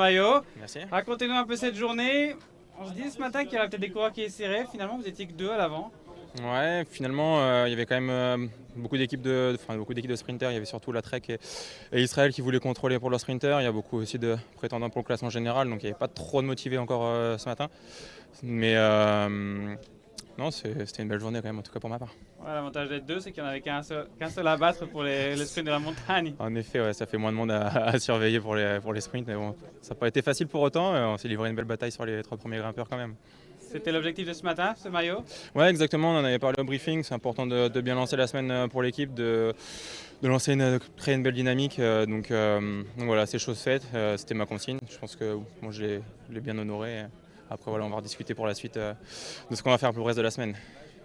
maillot. Merci. Racontez-nous un peu cette journée. On se dit ce matin qu'il y aurait peut-être des coureurs qui essaieraient. Finalement, vous étiez que 2 à l'avant. Ouais, finalement, il y avait quand même beaucoup d'équipes de sprinters. Il y avait surtout la Trek et Israël qui voulaient contrôler pour leur sprinter. Il y a beaucoup aussi de prétendants pour le classement général, donc il n'y avait pas trop de motivés encore ce matin. Mais non, c'était une belle journée quand même, en tout cas pour ma part. Ouais, l'avantage d'être 2, c'est qu'il n'y en avait qu'un seul à battre pour les sprints de la montagne. En effet, ouais, ça fait moins de monde à surveiller pour les sprints, mais bon, ça n'a pas été facile pour autant. On s'est livré une belle bataille sur les 3 premiers grimpeurs quand même. C'était l'objectif de ce matin, ce maillot? Ouais, exactement, on en avait parlé au briefing. C'est important de bien lancer la semaine pour l'équipe, de créer une belle dynamique. Donc voilà, c'est chose faite. C'était ma consigne. Je pense que moi, je l'ai bien honoré. Après, voilà, on va rediscuter pour la suite de ce qu'on va faire pour le reste de la semaine.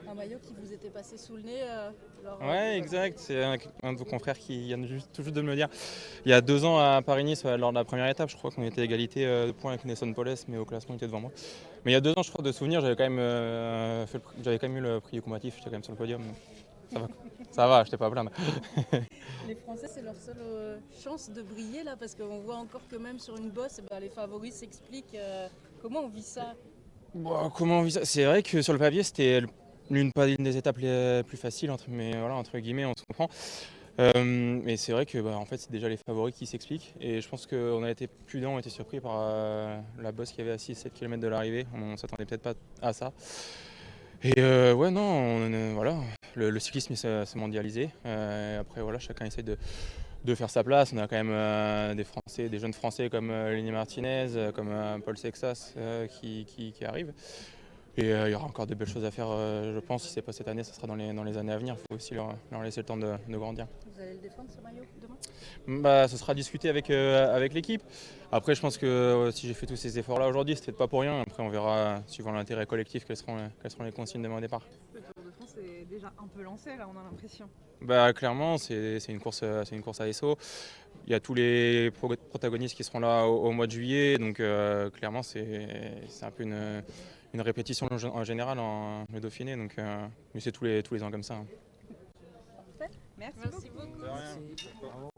Un maillot qui vous était passé sous le nez Ouais, exact. C'est un de vos confrères qui vient tout juste de me le dire. Il y a 2 ans à Paris-Nice, lors de la première étape, je crois qu'on était à égalité de points avec Nelson Poles, mais au classement, il était devant moi. Mais il y a 2 ans, je crois, de souvenir, j'avais quand même eu le prix du combatif, j'étais quand même sur le podium. Ça va, je t'ai pas à plaindre. Les Français, c'est leur seule chance de briller là, parce qu'on voit encore que même sur une bosse, les favoris s'expliquent. Comment on vit ça? Bon, comment on vit ça? C'est vrai que sur le papier, c'était pas l'une des étapes les plus faciles, entre guillemets, on se comprend. Mais c'est vrai que en fait, c'est déjà les favoris qui s'expliquent. Et je pense qu'on a été prudent, on a été surpris par la bosse qui avait à 6-7 km de l'arrivée. On ne s'attendait peut-être pas à ça. Et ouais, non, voilà, le cyclisme s'est mondialisé. Après, voilà, chacun essaie de faire sa place. On a quand même des jeunes Français comme Lenny Martinez, comme Paul Sexas qui arrivent. Et il y aura encore de belles choses à faire, je pense. Si ce n'est pas cette année, ça sera dans les années à venir. Il faut aussi leur laisser le temps de grandir. Vous allez le défendre ce maillot demain? Ce sera discuté avec l'équipe. Après, je pense que si j'ai fait tous ces efforts-là aujourd'hui, c'était pas pour rien. Après, on verra, suivant l'intérêt collectif, quelles seront les consignes demain au départ. Le Tour de France est déjà un peu lancé, là, on a l'impression. Clairement, c'est une course à SO. Il y a tous les protagonistes qui seront là au mois de juillet. Donc, clairement, c'est un peu une répétition en général le Dauphiné. Donc, mais c'est tous les ans comme ça. Parfait. Merci beaucoup. Beaucoup.